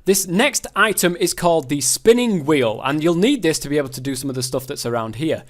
this next item is called the spinning wheel, and you'll need this to be able to do some of the stuff that's around here.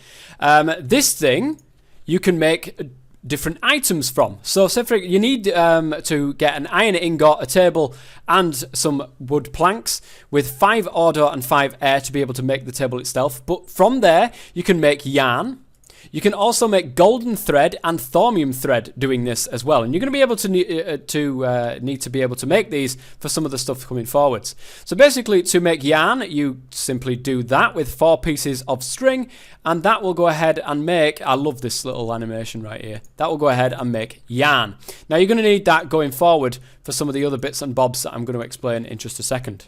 This thing you can make different items from. So say for you need to get an iron ingot, a table, and some wood planks with 5 order and 5 air to be able to make the table itself. But from there, you can make yarn. You can also make golden thread and thaumium thread doing this as well. And you're going to be able to need to be able to make these for some of the stuff coming forwards. So basically, to make yarn, you simply do that with 4 pieces of string, and that will go ahead and make, I love this little animation right here, that will go ahead and make yarn. Now you're going to need that going forward for some of the other bits and bobs that I'm going to explain in just a second.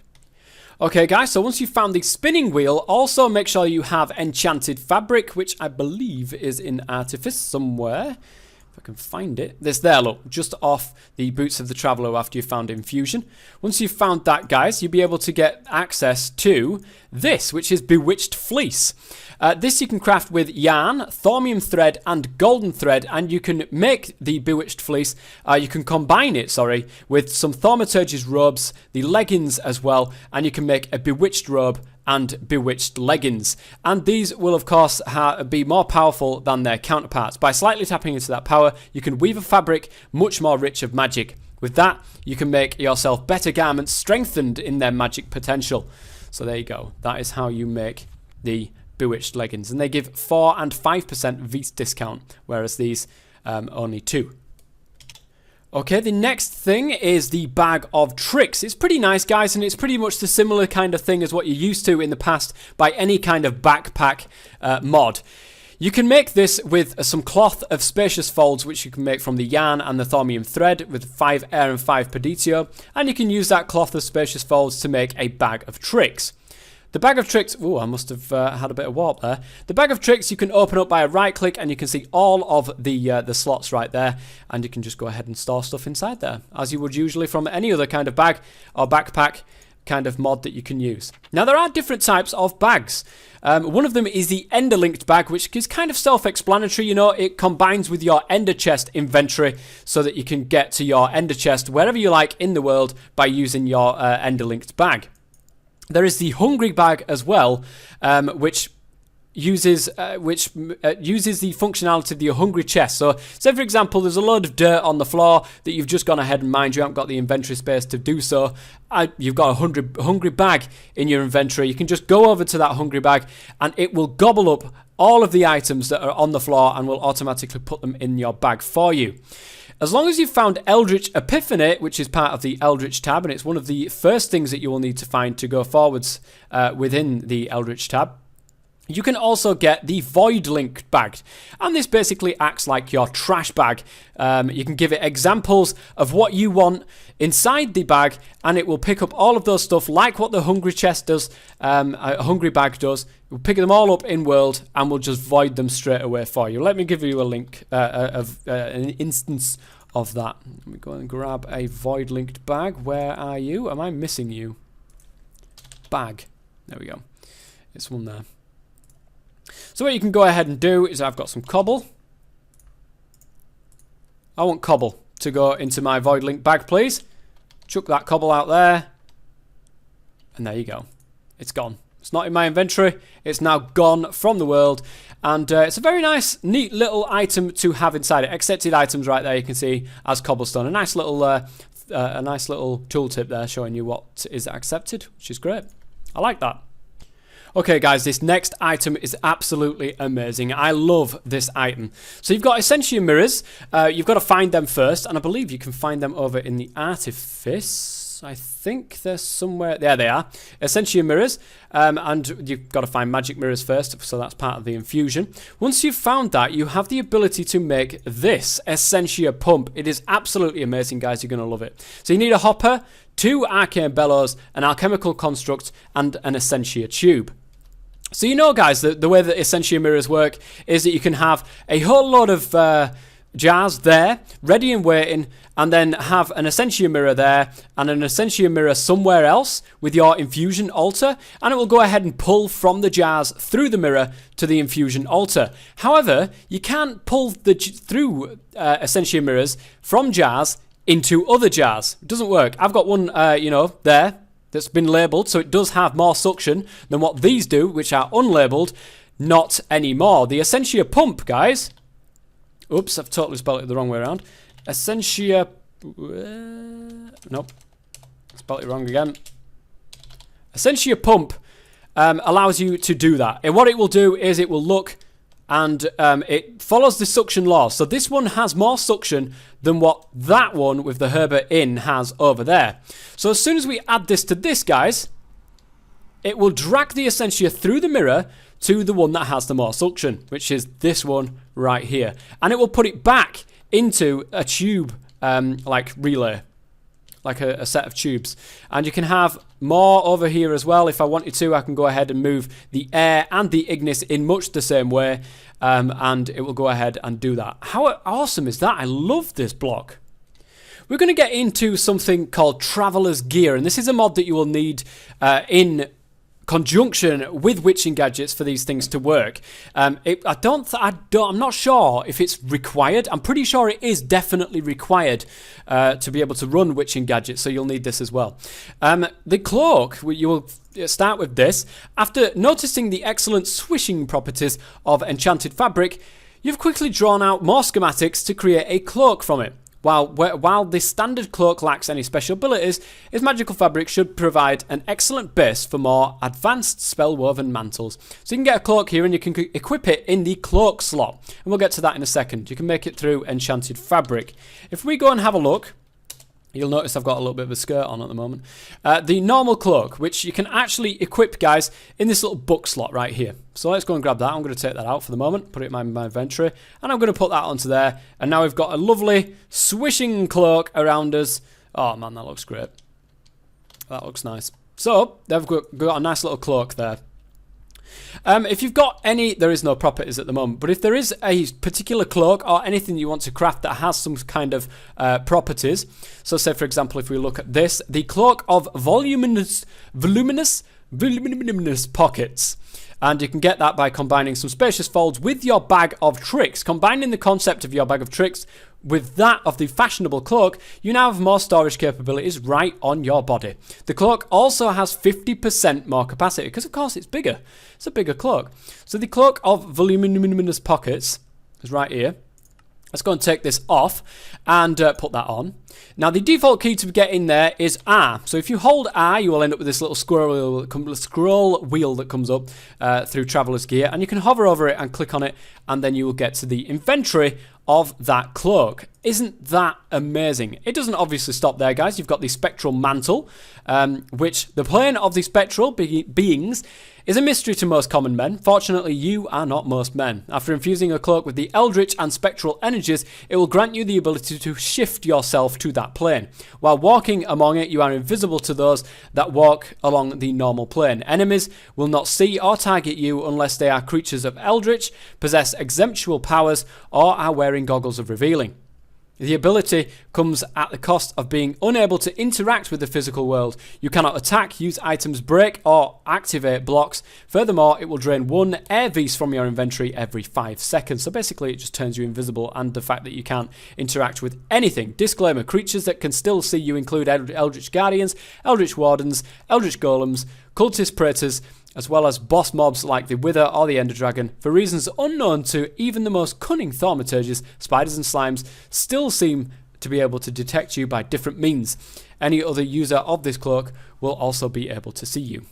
Okay guys, so once you've found the spinning wheel, also make sure you have enchanted fabric, which I believe is in Artifice somewhere. If I can find it. This there, look, just off the Boots of the Traveller after you found Infusion. Once you've found that, guys, you'll be able to get access to this, which is Bewitched Fleece. This you can craft with yarn, thaumium thread, and golden thread, and you can make the Bewitched Fleece, you can combine it, sorry, with some Thaumaturge's robes, the leggings as well, and you can make a Bewitched robe and Bewitched leggings. And these will, of course, be more powerful than their counterparts. By slightly tapping into that power, you can weave a fabric much more rich of magic. With that, you can make yourself better garments strengthened in their magic potential. So there you go. That is how you make the Bewitched leggings, and they give 4 and 5% VEAT discount, whereas these only 2. Okay, the next thing is the Bag of Tricks. It's pretty nice, guys, and it's pretty much the similar kind of thing as what you're used to in the past by any kind of backpack mod. You can make this with some cloth of spacious folds, which you can make from the yarn and the thaumium thread with 5 air and 5 peditio, and you can use that cloth of spacious folds to make a Bag of Tricks. The Bag of Tricks, oh, I must have had a bit of warp there. The Bag of Tricks you can open up by a right click, and you can see all of the slots right there, and you can just go ahead and store stuff inside there, as you would usually from any other kind of bag or backpack kind of mod that you can use. Now there are different types of bags. One of them is the Ender linked bag, which is kind of self-explanatory. You know, it combines with your Ender chest inventory so that you can get to your Ender chest wherever you like in the world by using your Ender linked bag. There is the Hungry bag as well, which uses the functionality of the Hungry chest. So, say for example, there's a load of dirt on the floor that you've just gone ahead and mined. You haven't got the inventory space to do so. You've got a Hungry bag in your inventory. You can just go over to that Hungry bag, and it will gobble up all of the items that are on the floor and will automatically put them in your bag for you. As long as you've found Eldritch Epiphany, which is part of the Eldritch tab, and it's one of the first things that you will need to find to go forwards within the Eldritch tab, you can also get the Void Link bag, and this basically acts like your trash bag. You can give it examples of what you want inside the bag, and it will pick up all of those stuff like what the Hungry chest does, a Hungry bag does. It will pick them all up in world and will just void them straight away for you. Let me give you a link of an instance of that. Let me go and grab a Void Linked bag. Where are you? Am I missing you? Bag. There we go. It's one there. So what you can go ahead and do is I've got some cobble. I want cobble to go into my Void Link bag, please. Chuck that cobble out there. And there you go. It's gone. It's not in my inventory. It's now gone from the world. And it's a very nice, neat little item to have inside it. Accepted items right there you can see as cobblestone. A nice little tooltip there showing you what is accepted, which is great. I like that. Okay guys, this next item is absolutely amazing. I love this item. So you've got Essentia mirrors. You've got to find them first, and I believe you can find them over in the Artifice. I think they're somewhere. There they are. Essentia mirrors. And you've got to find magic mirrors first, so that's part of the infusion. Once you've found that, you have the ability to make this Essentia pump. It is absolutely amazing, guys. You're going to love it. So you need a hopper, 2 arcane bellows, an alchemical construct, and an Essentia tube. So you know, guys, the way that Essentia mirrors work is that you can have a whole lot of jars there, ready and waiting, and then have an Essentia mirror there and an Essentia mirror somewhere else with your infusion altar, and it will go ahead and pull from the jars through the mirror to the infusion altar. However, you can't pull through Essentia mirrors from jars into other jars. It doesn't work. I've got one, there. that's been labelled, so it does have more suction than what these do, which are unlabelled. Not anymore. The Essentia Pump, guys. Oops, I've totally spelled it the wrong way around. Essentia... nope. Spelled it wrong again. Essentia Pump allows you to do that. And what it will do is it will look and it follows the suction law. So this one has more suction than what that one with the Herbert in has over there. So as soon as we add this to this, guys, it will drag the Essentia through the mirror to the one that has the more suction, which is this one right here. And it will put it back into a tube like relay, like a set of tubes. And you can have more over here as well. If I wanted to, I can go ahead and move the air and the Ignis in much the same way, and it will go ahead and do that. How awesome is that? I love this block. We're going to get into something called Traveler's Gear, and this is a mod that you will need in conjunction with witching gadgets for these things to work. I'm not sure if it's required. I'm pretty sure it is definitely required to be able to run witching gadgets, so you'll need this as well. The cloak, you will start with this. After noticing the excellent swishing properties of enchanted fabric, you've quickly drawn out more schematics to create a cloak from it. While this standard cloak lacks any special abilities, its magical fabric should provide an excellent base for more advanced spell-woven mantles. So you can get a cloak here and you can equip it in the cloak slot. And we'll get to that in a second. You can make it through enchanted fabric. If we go and have a look, you'll notice I've got a little bit of a skirt on at the moment. The normal cloak, which you can actually equip, guys, in this little book slot right here. So let's go and grab that. I'm going to take that out for the moment, put it in my inventory, and I'm going to put that onto there. And now we've got a lovely swishing cloak around us. Oh man, that looks great. That looks nice. So they've got a nice little cloak there. If you've got any, there is no properties at the moment, but if there is a particular cloak or anything you want to craft that has some kind of properties, so say for example if we look at this, the cloak of voluminous pockets, and you can get that by combining some spacious folds with your bag of tricks. Combining the concept of your bag of tricks with that of the fashionable cloak, you now have more storage capabilities right on your body. The cloak also has 50% more capacity, because of course it's bigger. It's a bigger cloak. So the cloak of voluminous pockets is right here. Let's go and take this off and put that on. Now the default key to get in there is R. So if you hold R, you will end up with this little scroll wheel that comes up through Traveler's Gear, and you can hover over it and click on it, and then you will get to the inventory of that cloak. Isn't that amazing? It doesn't obviously stop there, guys. You've got the Spectral Mantle, which the plane of the spectral beings is a mystery to most common men. Fortunately, you are not most men. After infusing a cloak with the eldritch and spectral energies, it will grant you the ability to shift yourself to that plane. While walking among it, you are invisible to those that walk along the normal plane. Enemies will not see or target you unless they are creatures of eldritch, possess exemptual powers, or are wearing goggles of revealing. The ability comes at the cost of being unable to interact with the physical world. You cannot attack, use items, break, or activate blocks. Furthermore, it will drain 1 air vis from your inventory every 5 seconds. So basically, it just turns you invisible, and the fact that you can't interact with anything. Disclaimer, creatures that can still see you include Eldritch Guardians, Eldritch Wardens, Eldritch Golems, Cultist Praetors, as well as boss mobs like the Wither or the Ender Dragon. For reasons unknown to even the most cunning thaumaturges, spiders and slimes still seem to be able to detect you by different means. Any other user of this cloak will also be able to see you.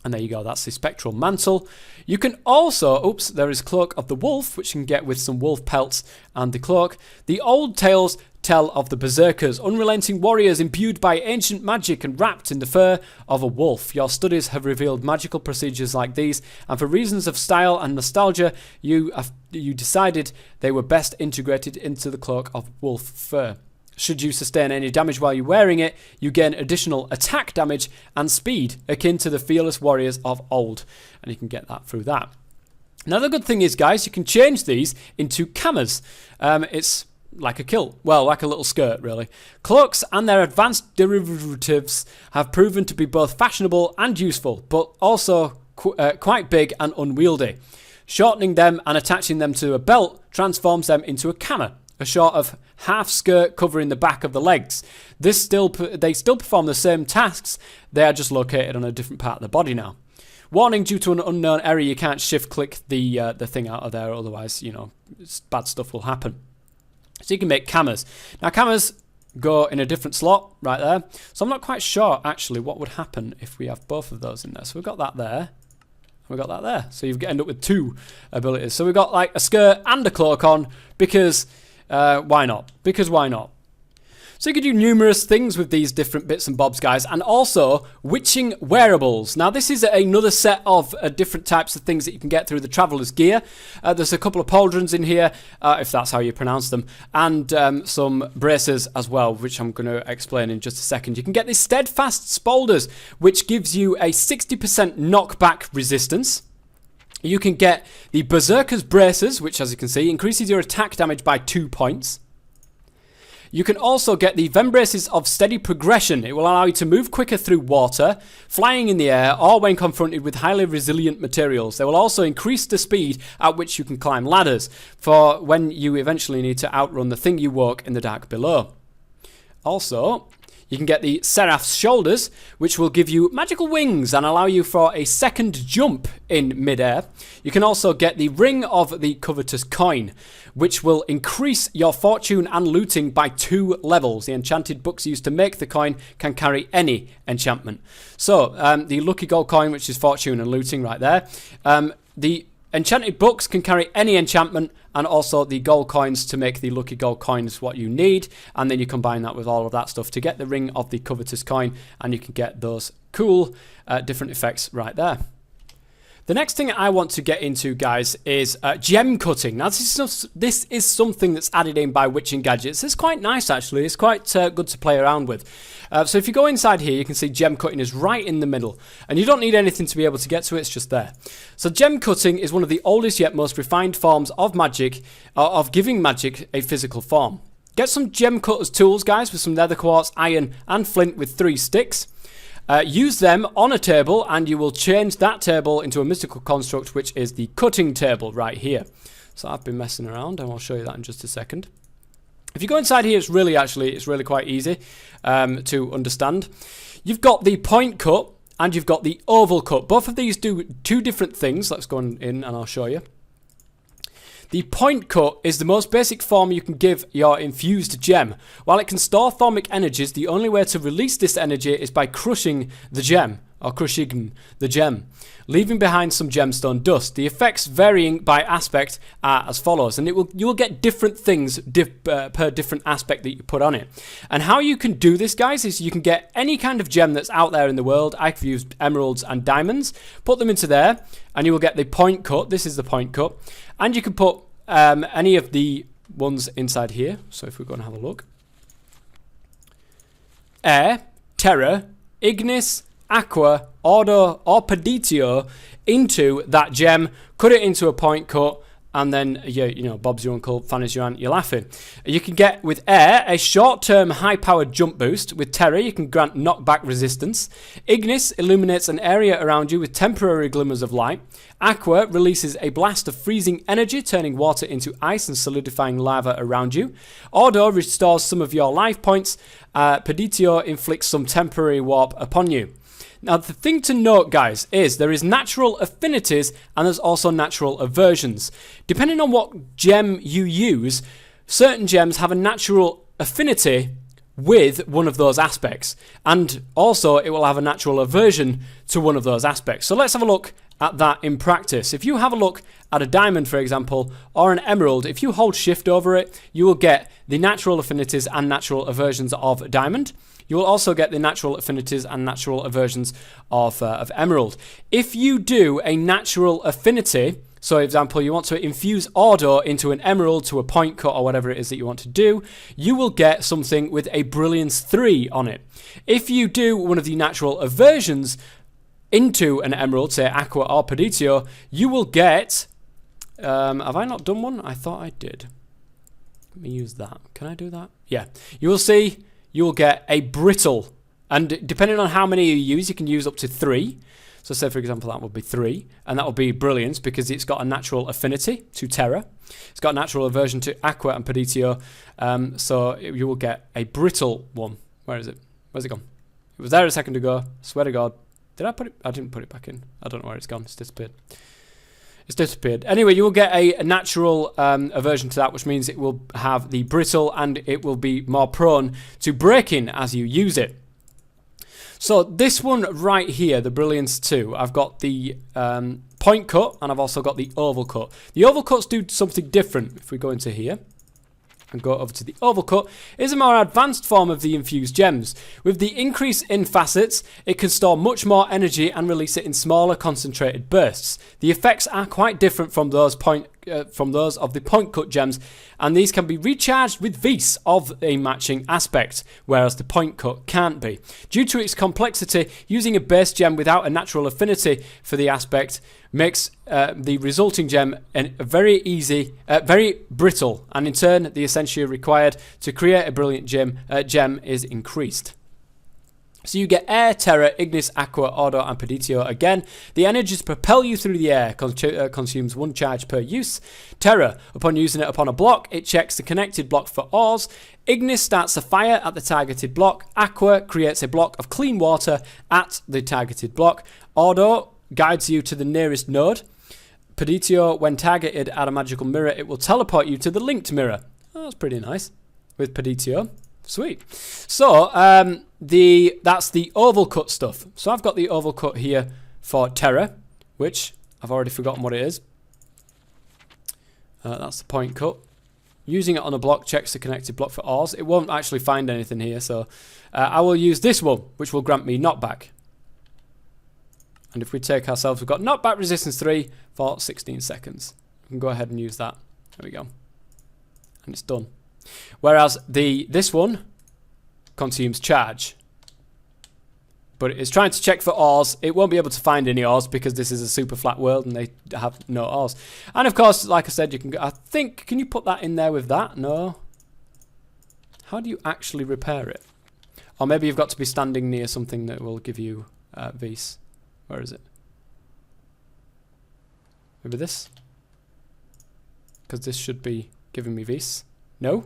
And there you go, that's the Spectral Mantle. You can also, there is Cloak of the Wolf, which you can get with some wolf pelts and the cloak. The old tales tell of the Berserkers, unrelenting warriors imbued by ancient magic and wrapped in the fur of a wolf. Your studies have revealed magical procedures like these, and for reasons of style and nostalgia, you decided they were best integrated into the cloak of wolf fur. Should you sustain any damage while you're wearing it, you gain additional attack damage and speed, akin to the fearless warriors of old. And you can get that through that. Now the good thing is, guys, you can change these into camas. It's like a kilt. Well, like a little skirt, really. Cloaks and their advanced derivatives have proven to be both fashionable and useful, but also quite big and unwieldy. Shortening them and attaching them to a belt transforms them into a kama. a short of half skirt covering the back of the legs. They still perform the same tasks, they are just located on a different part of the body now. Warning, due to an unknown error, you can't shift click the thing out of there, otherwise, you know, bad stuff will happen. So you can make cameras. Now cameras go in a different slot right there. So I'm not quite sure actually what would happen if we have both of those in there. So we've got that there. We got that there. So you end up with 2 abilities. So we've got like a skirt and a cloak on because why not? Because why not? So you can do numerous things with these different bits and bobs, guys, and also witching wearables. Now this is another set of different types of things that you can get through the Traveller's Gear. There's a couple of pauldrons in here, if that's how you pronounce them, and some braces as well, which I'm going to explain in just a second. You can get these steadfast spolders, which gives you a 60% knockback resistance. You can get the Berserkers Braces, which, as you can see, increases your attack damage by 2 points. You can also get the Vem Braces of Steady Progression. It will allow you to move quicker through water, flying in the air, or when confronted with highly resilient materials. They will also increase the speed at which you can climb ladders, for when you eventually need to outrun the thing you walk in the dark below. Also, you can get the Seraph's Shoulders, which will give you magical wings and allow you for a second jump in midair. You can also get the Ring of the Covetous Coin, which will increase your fortune and looting by 2 levels. The enchanted books used to make the coin can carry any enchantment. So, the Lucky Gold Coin, which is fortune and looting right there. The enchanted books can carry any enchantment, and also the gold coins to make the lucky gold coins what you need, and then you combine that with all of that stuff to get the Ring of the Covetous Coin, and you can get those cool different effects right there. The next thing I want to get into, guys, is gem cutting. Now, this is something that's added in by Witching Gadgets. It's quite nice, actually. It's quite good to play around with. So if you go inside here, you can see gem cutting is right in the middle. And you don't need anything to be able to get to it. It's just there. So gem cutting is one of the oldest yet most refined forms of magic, of giving magic a physical form. Get some gem cutters tools, guys, with some nether quartz, iron, and flint with 3 sticks. Use them on a table, and you will change that table into a mystical construct, which is the cutting table right here. So I've been messing around, and I'll show you that in just a second. If you go inside here, it's really quite easy to understand. You've got the point cut, and you've got the oval cut. Both of these do 2 different things. Let's go in, and I'll show you. The point cut is the most basic form you can give your infused gem. While it can store thaumic energies, the only way to release this energy is by crushing the gem, or crushing the gem, leaving behind some gemstone dust. The effects varying by aspect are as follows, and you will get different things per different aspect that you put on it. And how you can do this, guys, is you can get any kind of gem that's out there in the world. I've used emeralds and diamonds. Put them into there, and you will get the point cut. This is the point cut. And you can put any of the ones inside here. So if we go and have a look. Air, Terra, Ignis, Aqua, Ordo, or Peditio into that gem, cut it into a point cut, and then, you know, Bob's your uncle, Fanny's your aunt, you're laughing. You can get, with Air, a short-term high-powered jump boost. With Terra, you can grant knockback resistance. Ignis illuminates an area around you with temporary glimmers of light. Aqua releases a blast of freezing energy, turning water into ice and solidifying lava around you. Ordo restores some of your life points. Peditio inflicts some temporary warp upon you. Now, the thing to note, guys, is there is natural affinities and there's also natural aversions. Depending on what gem you use, certain gems have a natural affinity with one of those aspects, and also it will have a natural aversion to one of those aspects. So let's have a look at that in practice. If you have a look at a diamond, for example, or an emerald, if you hold shift over it, you will get the natural affinities and natural aversions of a diamond. You will also get the natural affinities and natural aversions of emerald. If you do a natural affinity, so for example, you want to infuse Ordo into an emerald to a point cut or whatever it is that you want to do, you will get something with a brilliance 3 on it. If you do one of the natural aversions into an emerald, say Aqua or Peditio, you will get... have I not done one? I thought I did. Let me use that. Can I do that? Yeah. You will see... you will get a brittle, and depending on how many you use, you can use up to 3. So say, for example, that would be 3, and that would be Brilliance because it's got a natural affinity to Terra. It's got a natural aversion to Aqua and Peditio, so you will get a brittle one. Where is it? Where's it gone? It was there a second ago. Swear to God. Did I put it? I didn't put it back in. I don't know where it's gone. It's disappeared. It's disappeared. Anyway, you will get a natural aversion to that, which means it will have the brittle and it will be more prone to breaking as you use it. So this one right here, the Brilliance 2, I've got the point cut and I've also got the oval cut. The oval cuts do something different. If we go into here and go over to the oval cut, is a more advanced form of the infused gems. With the increase in facets, it can store much more energy and release it in smaller concentrated bursts. The effects are quite different from those of the point cut gems, and these can be recharged with Vis of a matching aspect, whereas the point cut can't be. Due to its complexity, using a base gem without a natural affinity for the aspect makes the resulting gem very brittle, and in turn the essentia required to create a brilliant gem is increased. So you get Air, Terra, Ignis, Aqua, Ordo and Peditio again. The energies propel you through the air, consumes 1 charge per use. Terra, upon using it upon a block, it checks the connected block for ores. Ignis starts a fire at the targeted block. Aqua creates a block of clean water at the targeted block. Ordo guides you to the nearest node. Peditio, when targeted at a magical mirror, it will teleport you to the linked mirror. Oh, that's pretty nice with Peditio. Sweet. So that's the oval cut stuff. So I've got the oval cut here for Terra, which I've already forgotten what it is. That's the point cut. Using it on a block checks the connected block for ores. It won't actually find anything here, so I will use this one, which will grant me knockback. And if we take ourselves, we've got knockback resistance 3 for 16 seconds. We can go ahead and use that. There we go. And it's done. Whereas this one consumes charge. But it's trying to check for ores. It won't be able to find any ores because this is a super flat world and they have no ores. And of course, like I said, you can. I think, can you put that in there with that? No. How do you actually repair it? Or maybe you've got to be standing near something that will give you Vis. Where is it? Maybe this? Because this should be giving me Vis. No?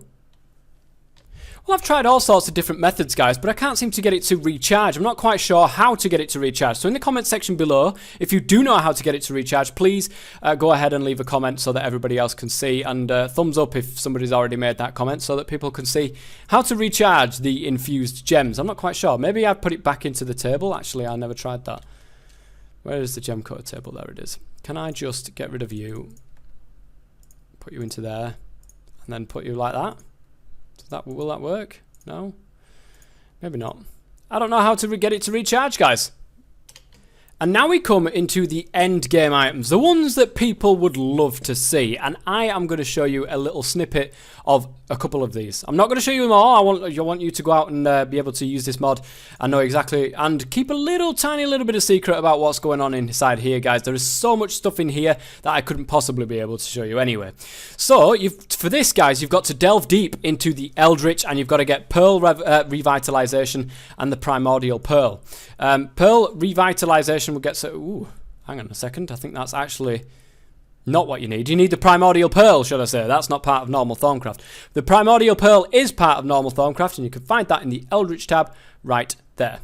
Well, I've tried all sorts of different methods, guys, but I can't seem to get it to recharge. I'm not quite sure how to get it to recharge. So in the comment section below, if you do know how to get it to recharge, please go ahead and leave a comment so that everybody else can see. And thumbs up if somebody's already made that comment so that people can see how to recharge the infused gems. I'm not quite sure. Maybe I've put it back into the table. Actually, I never tried that. Where is the gem cutter table? There it is. Can I just get rid of you? Put you into there. And then put you like that. Will that work? No? Maybe not. I don't know how to get it to recharge, guys. And now we come into the end game items, the ones that people would love to see. And I am going to show you a little snippet of a couple of these. I'm not going to show you them all. I want you to go out and be able to use this mod and know exactly, and keep a tiny little bit of secret about what's going on inside here, guys. There is so much stuff in here that I couldn't possibly be able to show you anyway. So for this, guys, you've got to delve deep into the Eldritch, and you've got to get Pearl Revitalization and the Primordial Pearl. Pearl Revitalization will get so... Ooh, hang on a second. I think that's actually not what you need. You need the Primordial Pearl, should I say. That's not part of normal Thaumcraft. The Primordial Pearl is part of normal Thaumcraft, and you can find that in the Eldritch tab right there.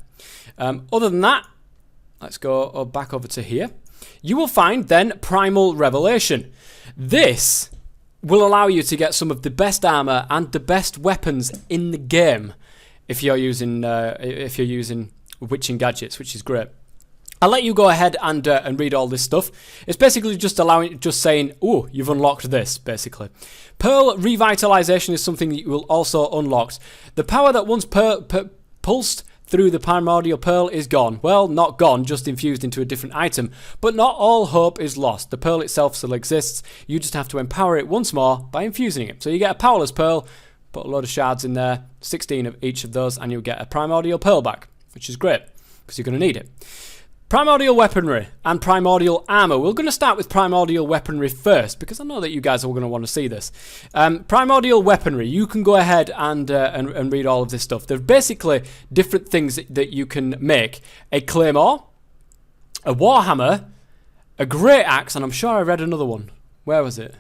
Other than that, let's go back over to here. You will find then Primal Revelation. This will allow you to get some of the best armor and the best weapons in the game if you're using witching gadgets, which is great. I'll let you go ahead and read all this stuff. It's basically just saying, oh, you've unlocked this, basically. Pearl Revitalization is something that you will also unlock. The power that once pulsed through the Primordial Pearl is gone. Well, not gone, just infused into a different item. But not all hope is lost. The Pearl itself still exists. You just have to empower it once more by infusing it. So you get a powerless Pearl, put a load of shards in there, 16 of each of those, and you'll get a Primordial Pearl back, which is great, because you're going to need it. Primordial Weaponry and Primordial Armor. We're going to start with Primordial Weaponry first, because I know that you guys are going to want to see this. Primordial Weaponry, you can go ahead and read all of this stuff. They're basically different things that you can make. A Claymore, a Warhammer, a Great Axe, and I'm sure I read another one. Where was it?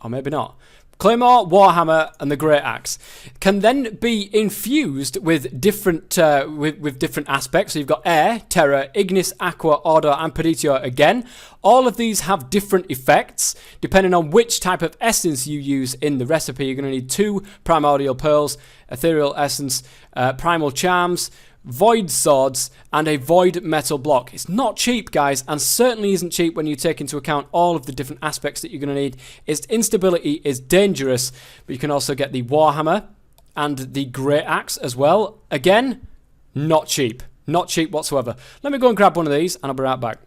Or maybe not. Claymore, Warhammer, and the Great Axe can then be infused with different with different aspects. So you've got Air, Terra, Ignis, Aqua, Order, and Peditio again. All of these have different effects depending on which type of essence you use in the recipe. You're going to need 2 Primordial Pearls, Ethereal Essence, Primal Charms, Void Swords, and a Void Metal Block. It's not cheap, guys, and certainly isn't cheap when you take into account all of the different aspects that you're going to need. Its instability is dangerous, but you can also get the Warhammer and the Great Axe as well. Again, not cheap. Not cheap whatsoever. Let me go and grab one of these, and I'll be right back.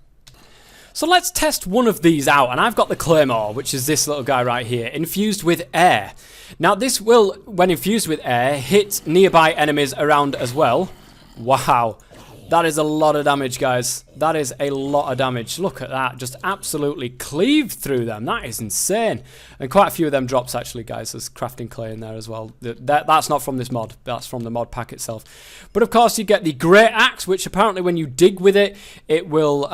So let's test one of these out, and I've got the Claymore, which is this little guy right here, infused with air. Now, this will, when infused with air, hit nearby enemies around as well. Wow, that is a lot of damage, guys. That is a lot of damage. Look at that, just absolutely cleave through them. That is insane. And quite a few of them drops, actually, guys. There's crafting clay in there as well. That's not from this mod. That's from the mod pack itself. But, of course, you get the Great Axe, which apparently when you dig with it, it will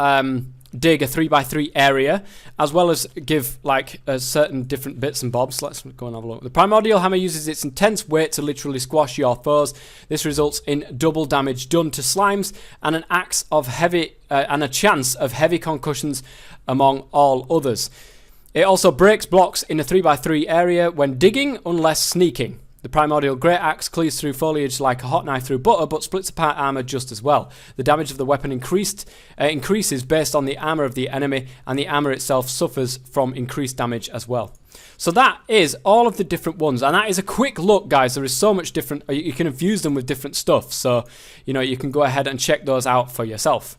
dig a 3x3 area, as well as give like certain different bits and bobs. Let's go and have a look. The Primordial Hammer uses its intense weight to literally squash your foes. This results in double damage done to slimes and an axe of heavy and a chance of heavy concussions among all others. It also breaks blocks in a 3x3 area when digging, unless sneaking. The Primordial Great Axe cleaves through foliage like a hot knife through butter, but splits apart armor just as well. The damage of the weapon increases based on the armor of the enemy, and the armor itself suffers from increased damage as well. So that is all of the different ones, and that is a quick look, guys. There is so much different. You can infuse them with different stuff, so you know you can go ahead and check those out for yourself.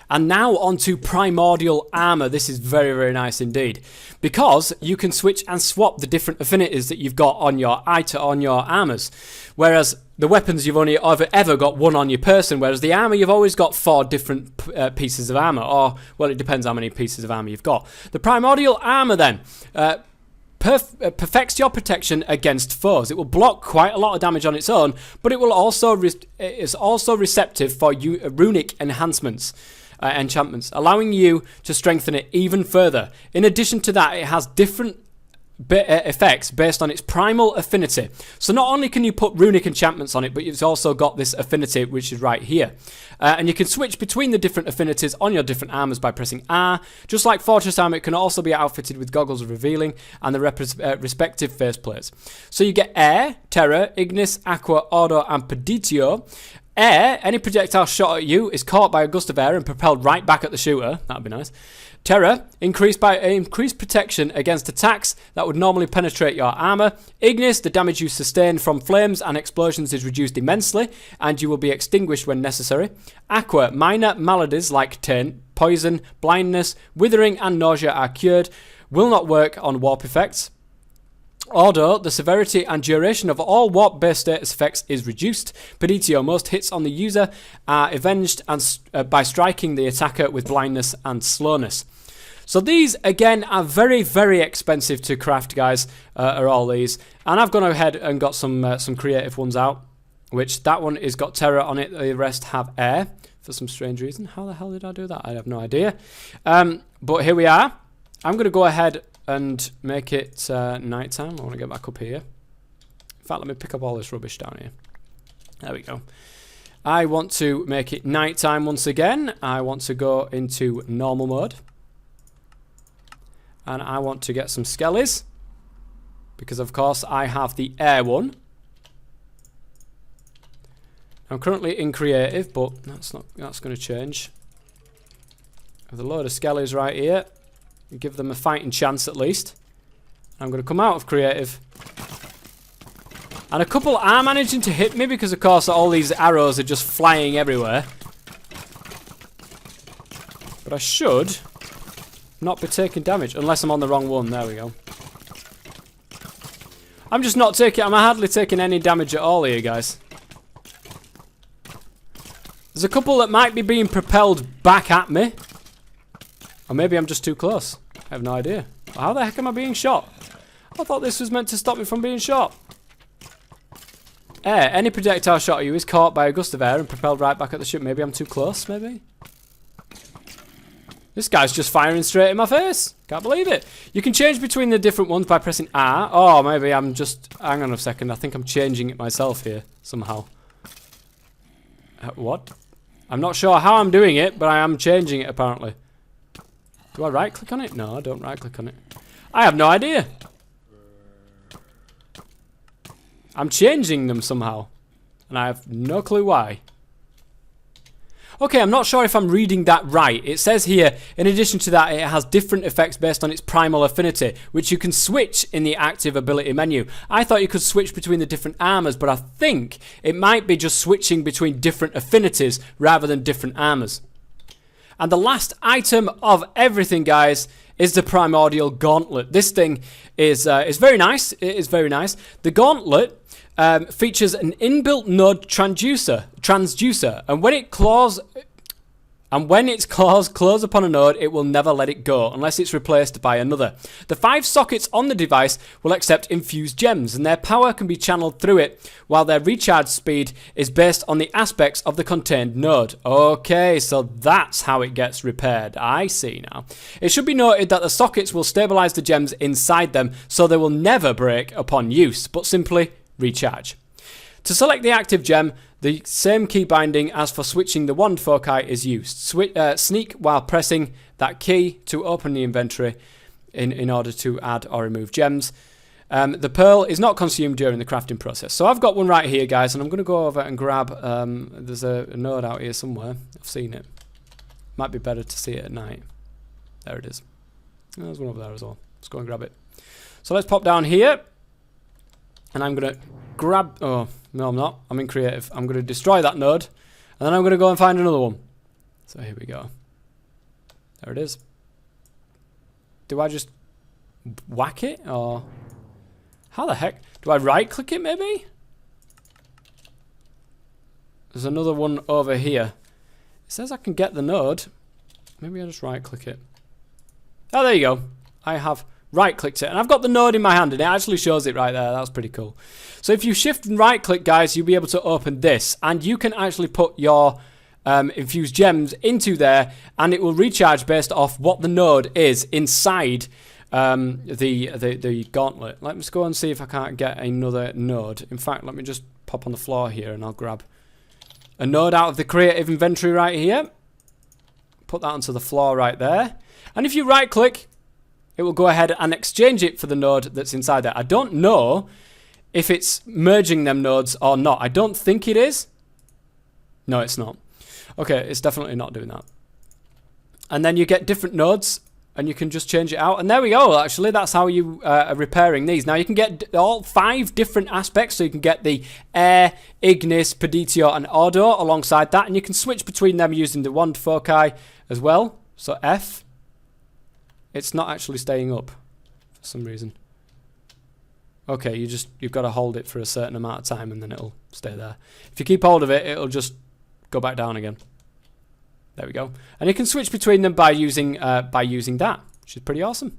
And now on to Primordial Armor. This is very, very nice indeed, because you can switch and swap the different affinities that you've got on your armors. Whereas the weapons, you've only ever got one on your person, whereas the armor, you've always got 4 different pieces of armor, or, well, it depends how many pieces of armor you've got. The Primordial Armor then perfects your protection against foes. It will block quite a lot of damage on its own, but it will also is also receptive for runic enhancements. Enchantments, allowing you to strengthen it even further. In addition to that, it has different effects based on its primal affinity. So not only can you put runic enchantments on it, but it's also got this affinity, which is right here. And you can switch between the different affinities on your different armors by pressing R. Just like Fortress Armor, it can also be outfitted with Goggles of Revealing and the respective faceplates. So you get Air, Terra, Ignis, Aqua, Order, and Peditio. Air, any projectile shot at you is caught by a gust of air and propelled right back at the shooter. That'd be nice. Terra, increased protection against attacks that would normally penetrate your armor. Ignis, the damage you sustain from flames and explosions is reduced immensely, and you will be extinguished when necessary. Aqua, minor maladies like poison, blindness, withering, and nausea are cured. Will not work on warp effects. Order, the severity and duration of all warp-based status effects is reduced. Peditio, most hits on the user are avenged by striking the attacker with blindness and slowness. So these, again, are very, very expensive to craft, guys, are all these. And I've gone ahead and got some creative ones out, which that one has got Terra on it, the rest have Air, for some strange reason. How the hell did I do that? I have no idea. But here we are. I'm going to go ahead and make it nighttime. I want to get back up here. In fact, let me pick up all this rubbish down here. There we go. I want to make it nighttime once again. I want to go into normal mode. And I want to get some skellies, because of course I have the air one. I'm currently in creative, but that's going to change. I have a load of skellies right here. Give them a fighting chance at least. I'm going to come out of creative. And a couple are managing to hit me because of course all these arrows are just flying everywhere. But I should not be taking damage unless I'm on the wrong one. There we go. I'm just not taking, I'm hardly taking any damage at all here, guys. There's a couple that might be being propelled back at me. Or maybe I'm just too close. I have no idea. How the heck am I being shot? I thought this was meant to stop me from being shot. Air. Any projectile shot at you is caught by a gust of air and propelled right back at the ship. Maybe I'm too close, maybe? This guy's just firing straight in my face. Can't believe it. You can change between the different ones by pressing R. Oh, maybe I'm just... Hang on a second. I think I'm changing it myself here somehow. What? I'm not sure how I'm doing it, but I am changing it apparently. Do I right-click on it? No, I don't right-click on it. I have no idea. I'm changing them somehow. And I have no clue why. Okay, I'm not sure if I'm reading that right. It says here, in addition to that, it has different effects based on its primal affinity, which you can switch in the active ability menu. I thought you could switch between the different armors, but I think it might be just switching between different affinities rather than different armors. And the last item of everything, guys, is the Primordial Gauntlet. This thing is very nice. It is very nice. The Gauntlet features an inbuilt node transducer, and when its claws close upon a node, it will never let it go unless it's replaced by another. The 5 sockets on the device will accept infused gems, and their power can be channeled through it, while their recharge speed is based on the aspects of the contained node. Okay, so that's how it gets repaired. I see now. It should be noted that the sockets will stabilize the gems inside them, so they will never break upon use, but simply recharge. To select the active gem, the same key binding as for switching the wand foci is used. Sneak while pressing that key to open the inventory in order to add or remove gems. The pearl is not consumed during the crafting process. So I've got one right here, guys, and I'm going to go over and grab... there's a node out here somewhere. I've seen it. Might be better to see it at night. There it is. There's one over there as well. Let's go and grab it. So let's pop down here. And I'm going to grab... Oh, no, I'm not. I'm in creative. I'm going to destroy that node. And then I'm going to go and find another one. So here we go. There it is. Do I just whack it? Or... How the heck? Do I right-click it, maybe? There's another one over here. It says I can get the node. Maybe I just right-click it. Oh, there you go. I have... right-clicked it, and I've got the node in my hand, and it actually shows it right there. That's pretty cool. So if you shift and right-click, guys, you'll be able to open this, and you can actually put your infused gems into there, and it will recharge based off what the node is inside the gauntlet. Let's go and see if I can't get another node. In fact, let me just pop on the floor here, and I'll grab a node out of the creative inventory right here. Put that onto the floor right there, and if you right-click, it will go ahead and exchange it for the node that's inside there. I don't know if it's merging them nodes or not. I don't think it is. No, it's not. Okay, it's definitely not doing that. And then you get different nodes, and you can just change it out. And there we go, actually. That's how you are repairing these. Now, you can get all 5 different aspects. So you can get the Air, Ignis, Peditio, and Ordo alongside that. And you can switch between them using the wand foci as well. So F. It's not actually staying up for some reason. Okay, you've got to hold it for a certain amount of time and then it'll stay there. If you keep hold of it, it'll just go back down again. There we go. And you can switch between them by using that, which is pretty awesome.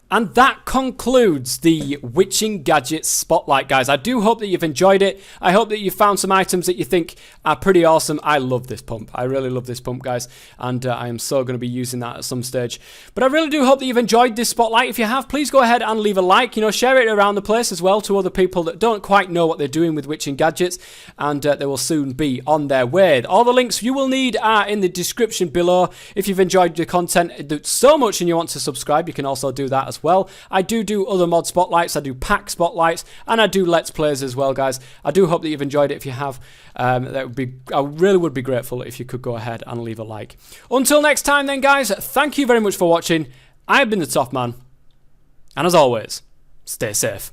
And that concludes the Witching Gadgets Spotlight, guys. I do hope that you've enjoyed it. I hope that you found some items that you think are pretty awesome. I love this pump. I really love this pump, guys. And I am so going to be using that at some stage. But I really do hope that you've enjoyed this Spotlight. If you have, please go ahead and leave a like. You know, share it around the place as well to other people that don't quite know what they're doing with Witching Gadgets. And they will soon be on their way. All the links you will need are in the description below. If you've enjoyed the content so much and you want to subscribe, you can also do that as well. I do other mod spotlights, I do pack spotlights, and I do let's plays as well, guys. I do hope that you've enjoyed it. If you have, I really would be grateful if you could go ahead and leave a like. Until next time then, guys, thank you very much for watching. I have been the TOFF Man, and as always, stay safe.